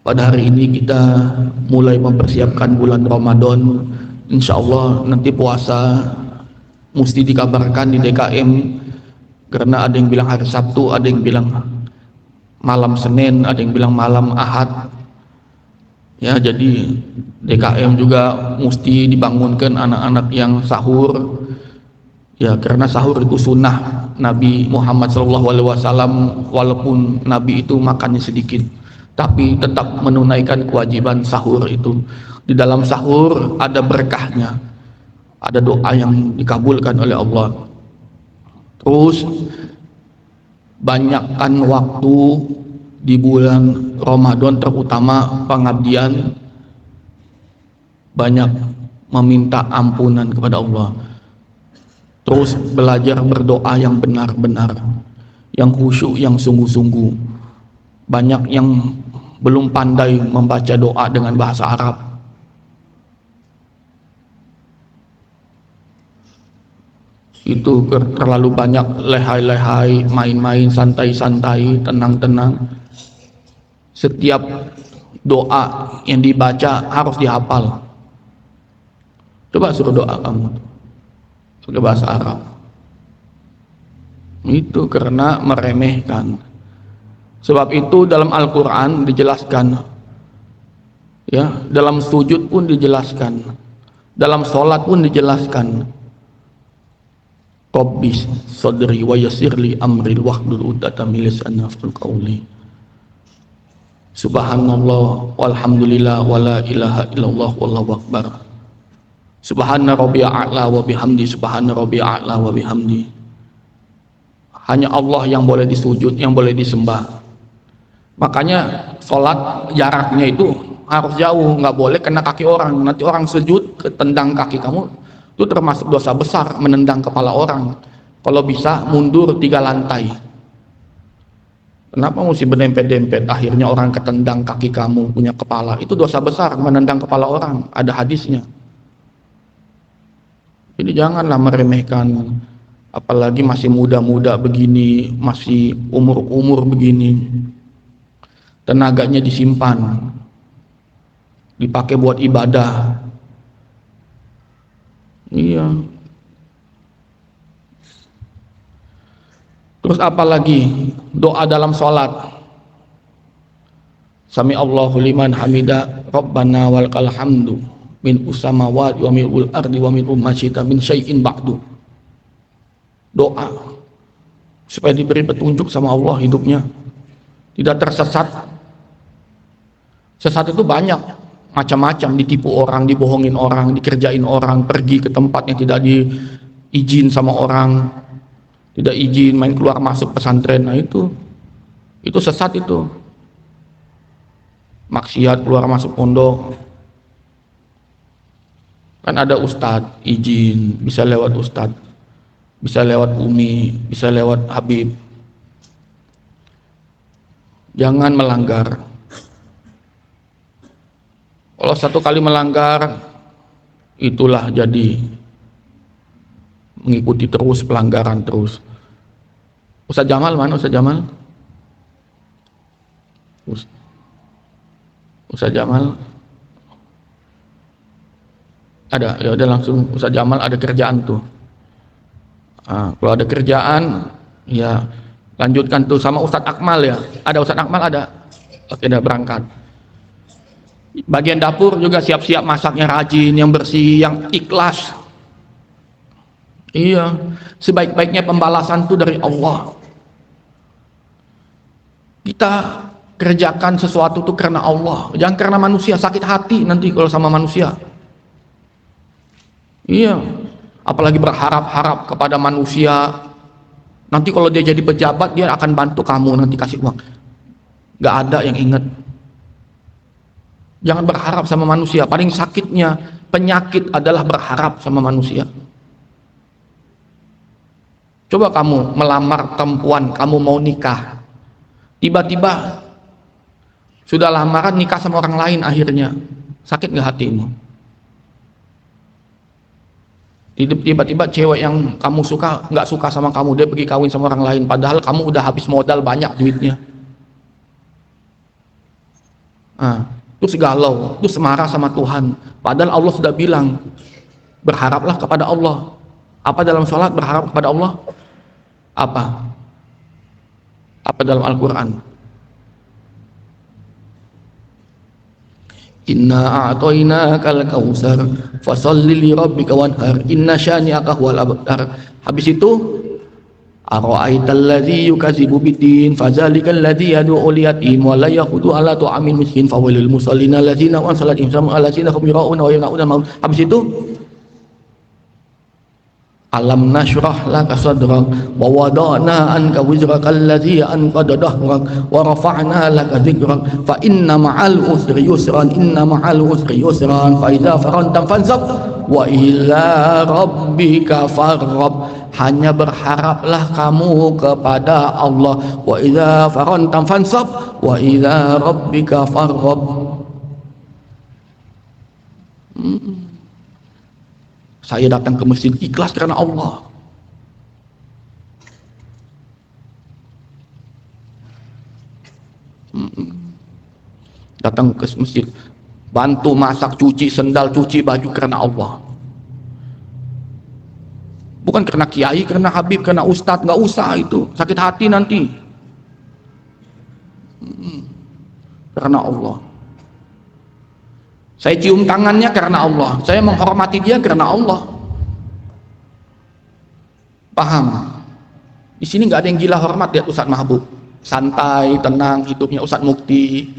Pada hari ini kita mulai mempersiapkan bulan Ramadan. Insya Allah nanti puasa mesti dikabarkan di DKM, karena ada yang bilang hari Sabtu, ada yang bilang malam Senin, ada yang bilang malam Ahad. Ya, jadi DKM juga mesti dibangunkan anak-anak yang sahur. Ya, karena sahur itu sunnah Nabi Muhammad SAW, walaupun Nabi itu makannya sedikit, tapi tetap menunaikan kewajiban sahur itu. Di dalam sahur ada berkahnya, ada doa yang dikabulkan oleh Allah. Terus banyakkan waktu di bulan Ramadan, terutama pengabdian, banyak meminta ampunan kepada Allah. Terus belajar berdoa yang benar-benar, yang khusyuk, yang sungguh-sungguh. Banyak yang belum pandai membaca doa dengan bahasa Arab. Itu terlalu banyak lehai-lehai, main-main, santai-santai, tenang-tenang. Setiap doa yang dibaca harus dihafal. Coba suruh doa kamu pakai bahasa Arab. Itu karena meremehkan. Sebab itu dalam Al-Quran dijelaskan, ya, dalam sujud pun dijelaskan, dalam sholat pun dijelaskan. Rabbis sadri wa yassirli amri wahlul 'uqdatam min lisani yafqahu qawli. Subhanallah walhamdulillah wala ilaha illallah wallahu akbar. Subhana rabbiyal a'la wa bihamdi, subhana rabbiyal a'la wa bihamdi. Hanya Allah yang boleh disujud, yang boleh disembah. Makanya sholat jaraknya itu harus jauh, nggak boleh kena kaki orang. Nanti orang sujud ketendang kaki kamu, itu termasuk dosa besar, menendang kepala orang. Kalau bisa mundur 3 lantai. Kenapa mesti berdempet-dempet? Akhirnya orang ketendang kaki kamu punya kepala. Itu dosa besar, menendang kepala orang. Ada hadisnya. Jadi janganlah meremehkan, apalagi masih muda-muda begini, masih umur-umur begini. Tenaganya disimpan, dipakai buat ibadah. Iya. Terus apalagi doa dalam sholat. Sami Allahu liman hamida, Rabbana walakal hamdu, min usamawati wa mil'ul ardi wa mil'u masyita min syai'in ba'du. Doa supaya diberi petunjuk sama Allah hidupnya, tidak tersesat. Sesat itu banyak macam-macam, ditipu orang, dibohongin orang, dikerjain orang, pergi ke tempat yang tidak diizin sama orang, tidak izin, main keluar masuk pesantren. Nah itu sesat, itu maksiat, keluar masuk pondok. Kan ada ustadz izin, bisa lewat ustadz, bisa lewat umi, bisa lewat habib. Jangan melanggar. Kalau satu kali melanggar, itulah jadi mengikuti terus pelanggaran terus. Ustaz Jamal mana? Ustaz Jamal? Ustaz Jamal ada? Ya udah, langsung Ustaz Jamal ada kerjaan tuh. Kalau ada kerjaan, ya lanjutkan tuh sama Ustaz Akmal ya. Ada Ustaz Akmal ada. Oke, udah berangkat. Bagian dapur juga siap-siap masaknya rajin, yang bersih, yang ikhlas. Iya, sebaik-baiknya pembalasan itu dari Allah. Kita kerjakan sesuatu itu karena Allah, jangan karena manusia. Sakit hati nanti kalau sama manusia. Iya, apalagi berharap-harap kepada manusia. Nanti kalau dia jadi pejabat, dia akan bantu kamu, nanti kasih uang. Gak ada yang ingat. Jangan berharap sama manusia. Paling sakitnya penyakit adalah berharap sama manusia. Coba kamu melamar perempuan, kamu mau nikah, tiba-tiba sudah lamaran nikah sama orang lain akhirnya, sakit gak hatimu? Tiba-tiba cewek yang kamu suka nggak suka sama kamu, dia pergi kawin sama orang lain, padahal kamu udah habis modal banyak duitnya. Terus galau, terus marah sama Tuhan. Padahal Allah sudah bilang, berharaplah kepada Allah. Apa dalam sholat berharap kepada Allah? Apa? Apa dalam Al-Quran? Inna a'toinakal kautsar fasholli li rabbika wanhar inna syani'aka huwal abtar. Habis itu ara'aital ladzi yukadzibu biddin fadzalikal ladzi yad'ul yatim wa la yaqudu ala ta'amil miskin fawilil musallin alladzina hum an salatihim sahun alladzina hum yura'una wa yamna'una ma'un. Habis itu alam nashrah laka sadrak wa wada'na anka wizraka alladzi anqadha dhahrak wa rafa'na laka dhikrak fa inna ma'al usri yusran inna ma'al usri yusran fa idza faranta fansab wa ila rabbika farghab. Hanya berharaplah kamu kepada Allah. Wa idza faranta fansab wa ila rabbika farghab. Saya datang ke masjid ikhlas karena Allah. Datang ke masjid, bantu masak, cuci sendal, cuci baju karena Allah. Bukan karena kiai, karena habib, karena ustadz. Nggak usah itu, sakit hati nanti. Karena Allah. Saya cium tangannya karena Allah. Saya menghormati dia karena Allah. Paham? Di sini nggak ada yang gila hormat ya Ustadz Mahbub. Santai, tenang hidupnya Ustadz Mukti,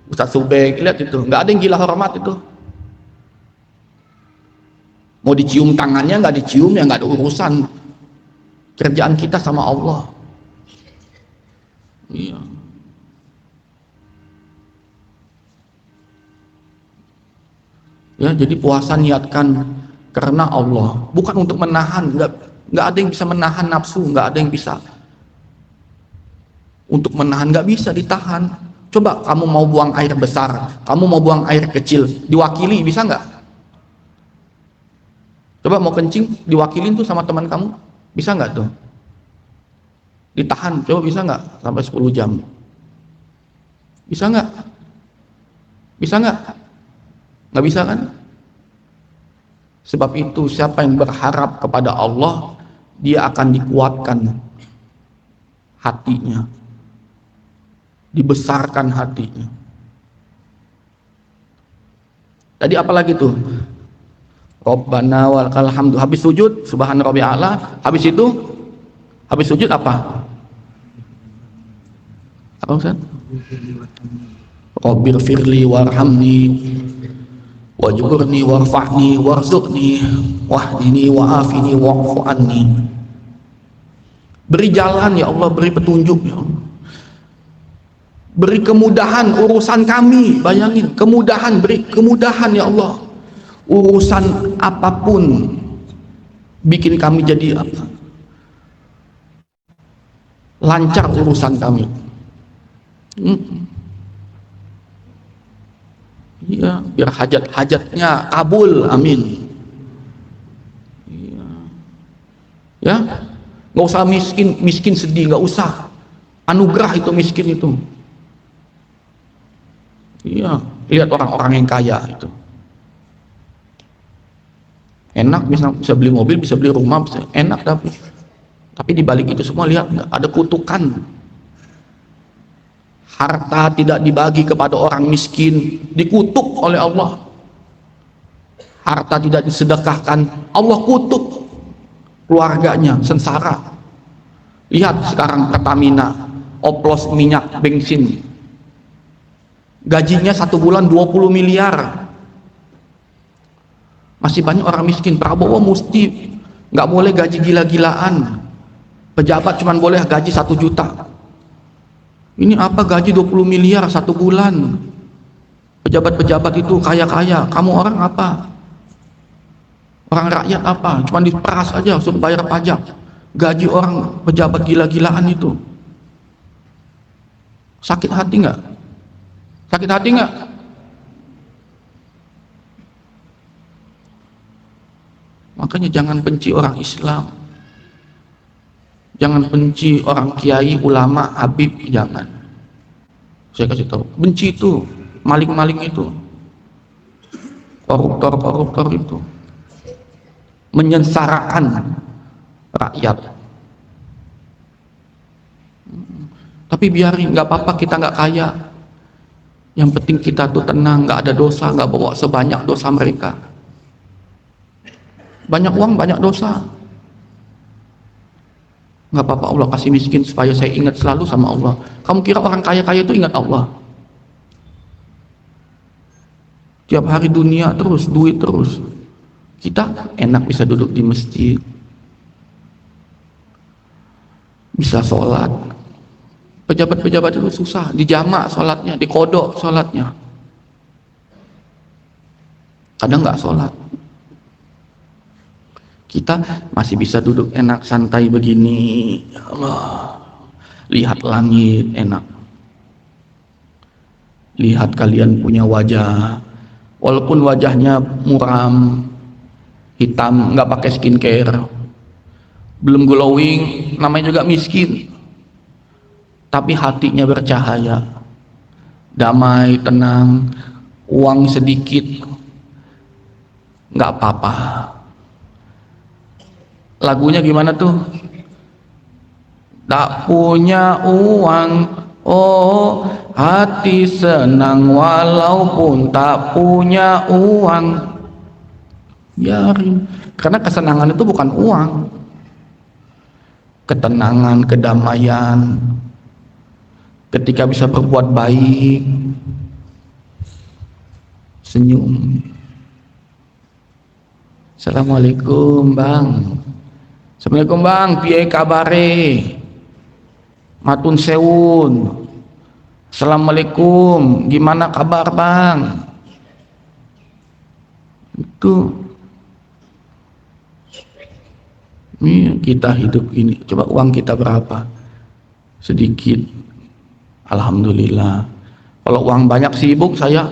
Ustadz Subek. Lihat itu, nggak ada yang gila hormat itu. Mau dicium tangannya nggak dicium ya nggak ada urusan. Kerjaan kita sama Allah. Iya. Ya, jadi puasa niatkan karena Allah, bukan untuk menahan. Nggak ada yang bisa menahan nafsu, nggak ada yang bisa untuk menahan, nggak bisa ditahan. Coba kamu mau buang air besar, kamu mau buang air kecil, diwakili bisa nggak? Coba mau kencing, diwakilin tuh sama teman kamu, bisa nggak tuh? Ditahan, coba bisa nggak sampai 10 jam? Bisa nggak? Bisa nggak? Nggak bisa kan? Sebab itu siapa yang berharap kepada Allah, dia akan dikuatkan hatinya, dibesarkan hatinya. Tadi apalagi tuh? Rabbana walakal hamdu. Habis sujud subhana rabbiyal a'la. Habis itu, habis sujud apa? Apa Ustaz? Rabbir firli warhamni wajburni warfa'ni warzuqni wahdini wa'afini wa'fu anni. Beri jalan ya Allah, beri petunjuk ya Allah. Beri kemudahan urusan kami. Bayangin, kemudahan, beri kemudahan ya Allah. Urusan apapun, bikin kami jadi apa? Lancar urusan kami. Iya, biar hajat-hajatnya kabul, amin. Iya. Ya, nggak usah miskin sedih, nggak usah. Anugerah itu miskin itu. Iya, lihat orang-orang yang kaya itu. Enak, bisa beli mobil, bisa beli rumah, bisa enak, tapi di balik itu semua lihat ada kutukan. Harta tidak dibagi kepada orang miskin, dikutuk oleh Allah. Harta tidak disedekahkan, Allah kutuk keluarganya, sengsara. Lihat sekarang Pertamina oplos minyak bensin, gajinya 1 bulan 20 miliar. Masih banyak orang miskin. Prabowo mesti nggak boleh gaji gila-gilaan. Pejabat cuma boleh gaji 1 juta. Ini apa gaji 20 miliar 1 bulan? Pejabat-pejabat itu kaya-kaya. Kamu orang apa? Orang rakyat apa? Cuma diperas aja, suruh bayar pajak. Gaji orang pejabat gila-gilaan itu. Sakit hati nggak? Sakit hati nggak? Makanya jangan benci orang Islam. Jangan benci orang kiai, ulama, habib, jangan. Saya kasih tahu, benci itu maling-maling itu, koruptor-koruptor itu menyengsarakan rakyat. Tapi biarin, nggak apa-apa, kita nggak kaya, yang penting kita tuh tenang, nggak ada dosa, nggak bawa sebanyak dosa mereka. Banyak uang banyak dosa, nggak apa-apa, Allah kasih miskin supaya saya ingat selalu sama Allah. Kamu kira orang kaya-kaya itu ingat Allah? Tiap hari dunia terus, duit terus. Kita enak bisa duduk di masjid, bisa sholat. Pejabat-pejabat itu susah, dijamak sholatnya, dikodok sholatnya, kadang nggak sholat. Kita masih bisa duduk enak santai begini, ya Allah, lihat langit enak, lihat kalian punya wajah, walaupun wajahnya muram, hitam, nggak pakai skincare, belum glowing, namanya juga miskin. Tapi hatinya bercahaya, damai, tenang, uang sedikit, nggak apa-apa. Lagunya gimana tuh? Tak punya uang, oh hati senang, walaupun tak punya uang. Biarin, karena kesenangan itu bukan uang. Ketenangan, kedamaian, ketika bisa berbuat baik, senyum. Assalamualaikum bang. Assalamualaikum bang, piye kabare? Matun sewun. Assalamualaikum, gimana kabar bang? Itu ini kita hidup ini. Coba uang kita berapa? Sedikit. Alhamdulillah. Kalau uang banyak sibuk saya,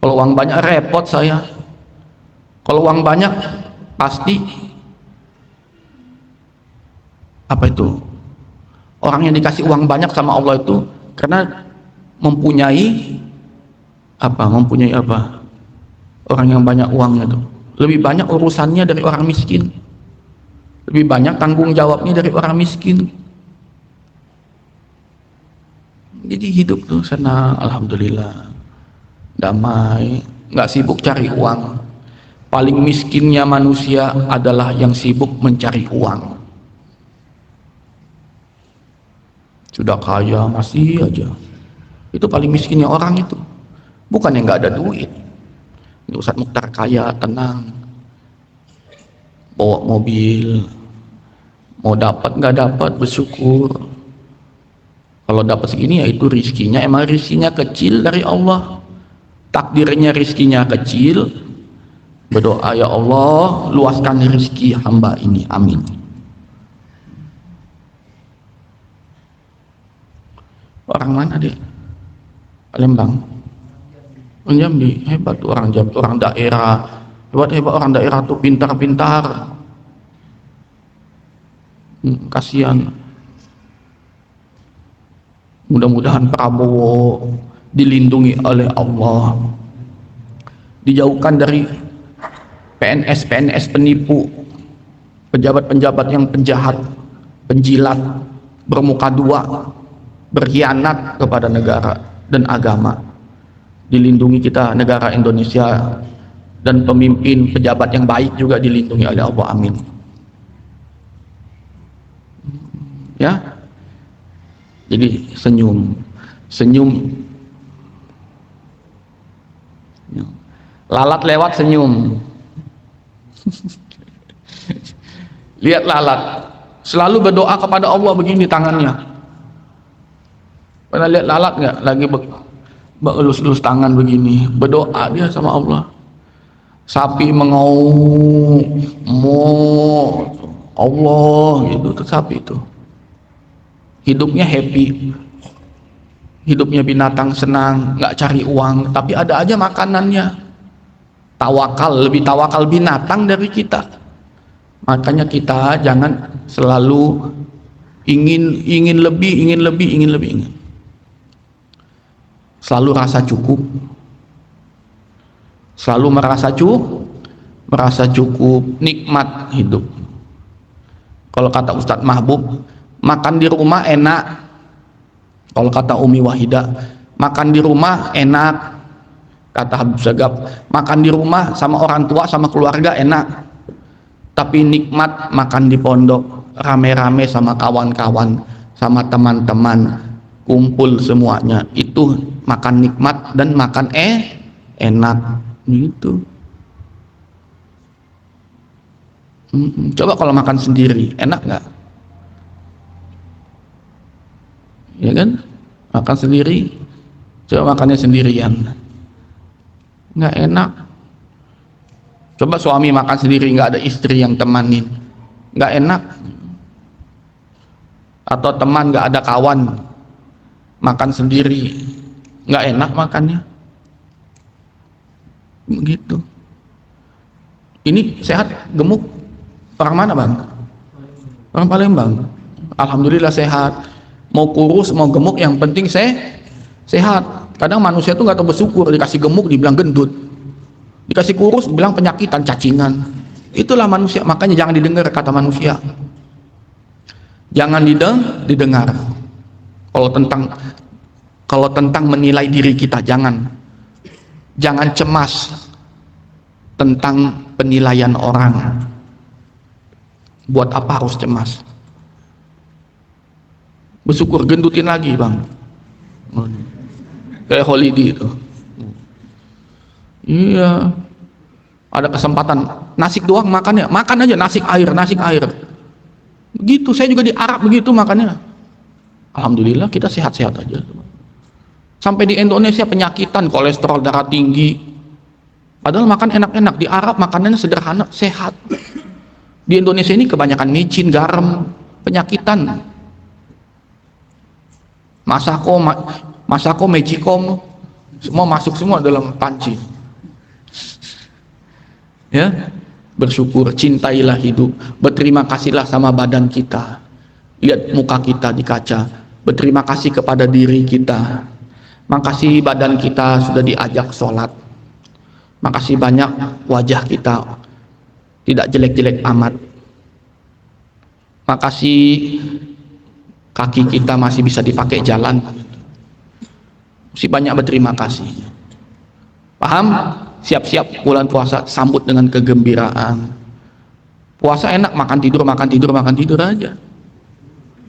kalau uang banyak repot saya. Kalau uang banyak pasti apa itu? Orang yang dikasih uang banyak sama Allah itu karena mempunyai apa? Mempunyai apa? Orang yang banyak uangnya itu lebih banyak urusannya dari orang miskin, lebih banyak tanggung jawabnya dari orang miskin. Jadi hidup tuh senang, alhamdulillah, damai, nggak sibuk cari uang. Paling miskinnya manusia adalah yang sibuk mencari uang. Sudah kaya masih aja, itu paling miskinnya orang itu, bukan yang nggak ada duit. Ini Ustadz Mukhtar kaya, tenang, bawa mobil, mau dapat nggak dapat bersyukur. Kalau dapat segini ya itu rizkinya, emang rizkinya kecil dari Allah, takdirnya rizkinya kecil. Berdoa, ya Allah luaskan rizki hamba ini, amin. Orang mana deh? Palembang, Jambi, hebat tuh orang Jambi, orang daerah, hebat orang daerah tuh, pintar-pintar. Kasihan. Mudah-mudahan Prabowo dilindungi oleh Allah, dijauhkan dari PNS penipu, pejabat-pejabat yang penjahat, penjilat, bermuka dua, berkhianat kepada negara dan agama. Dilindungi kita negara Indonesia, dan pemimpin pejabat yang baik juga dilindungi oleh Allah, amin. Ya, jadi senyum. Lalat lewat senyum. Lihat lalat, selalu berdoa kepada Allah begini tangannya. Pernah lihat lalat nggak? Lagi elus-elus tangan begini, berdoa dia sama Allah. Sapi mengaum, Allah gitu, tuh sapi itu. Hidupnya happy, hidupnya binatang senang, nggak cari uang, tapi ada aja makanannya. Tawakal, lebih tawakal binatang dari kita. Makanya kita jangan selalu ingin lebih. selalu rasa cukup, selalu merasa cukup, nikmat hidup. Kalau kata Ustadz Mahbub, makan di rumah enak. Kalau kata Umi Wahidah, makan di rumah enak. Kata Habib Sagaf, makan di rumah sama orang tua sama keluarga enak, tapi nikmat makan di pondok rame-rame sama kawan-kawan, sama teman-teman, kumpul semuanya, itu makan nikmat dan makan enak gitu. Coba kalau makan sendiri enak nggak? Ya kan, makan sendiri, coba makannya sendirian nggak enak. Coba suami makan sendiri, nggak ada istri yang temanin, nggak enak. Atau teman, nggak ada kawan, makan sendiri, nggak enak makannya. Begitu. Ini sehat, gemuk, orang mana bang? Orang Palembang. Alhamdulillah sehat. Mau kurus, mau gemuk, yang penting sehat. Kadang manusia tuh nggak tahu bersyukur, dikasih gemuk dibilang gendut, dikasih kurus bilang penyakitan, cacingan. Itulah manusia. Makanya jangan didengar kata manusia, jangan didengar. Kalau tentang menilai diri kita, jangan cemas tentang penilaian orang. Buat apa harus cemas? Bersyukur, gendutin lagi bang, kayak Holiday itu. Iya, ada kesempatan nasi doang makannya, makan aja nasi air begitu. Saya juga di Arab begitu makannya. Alhamdulillah kita sehat-sehat aja. Sampai di Indonesia penyakitan, kolesterol darah tinggi, padahal makan enak-enak. Di Arab makanannya sederhana, sehat. Di Indonesia ini kebanyakan micin, garam, penyakitan. Masako, Magicom, semua masuk semua dalam panci. Ya, bersyukur, cintailah hidup, berterima kasihlah sama badan kita. Lihat muka kita di kaca, berterima kasih kepada diri kita. Makasih badan kita sudah diajak sholat. Makasih banyak wajah kita tidak jelek-jelek amat. Makasih kaki kita masih bisa dipakai jalan. Mesti banyak berterima kasih. Paham? Siap-siap bulan puasa, sambut dengan kegembiraan. Puasa enak, makan tidur aja.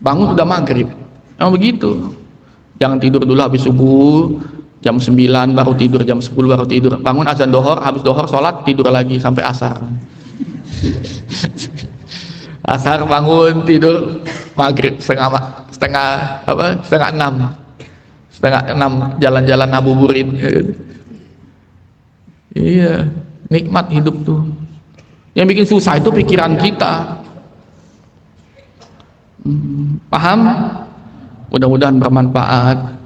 Bangun udah maghrib. Emang begitu. Jangan tidur dulu habis subuh, jam 9 baru tidur, jam 10 baru tidur. Bangun azan dohor, habis dohor sholat, tidur lagi sampai asar. Asar bangun tidur, maghrib setengah 6 jalan-jalan ngabuburit. Iya, nikmat hidup tuh. Yang bikin susah itu pikiran kita. Paham? Mudah-mudahan bermanfaat.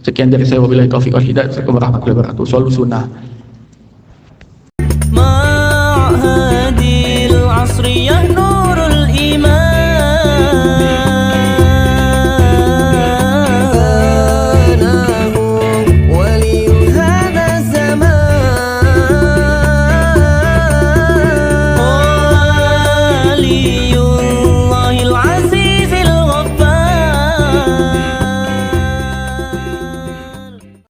Sekian dari saya, wabillahi taufiq wal hidayah. Assalamualaikum warahmatullahi wabarakatuh. Shollu sunnah. Ma'hadil asriyah nurul iman.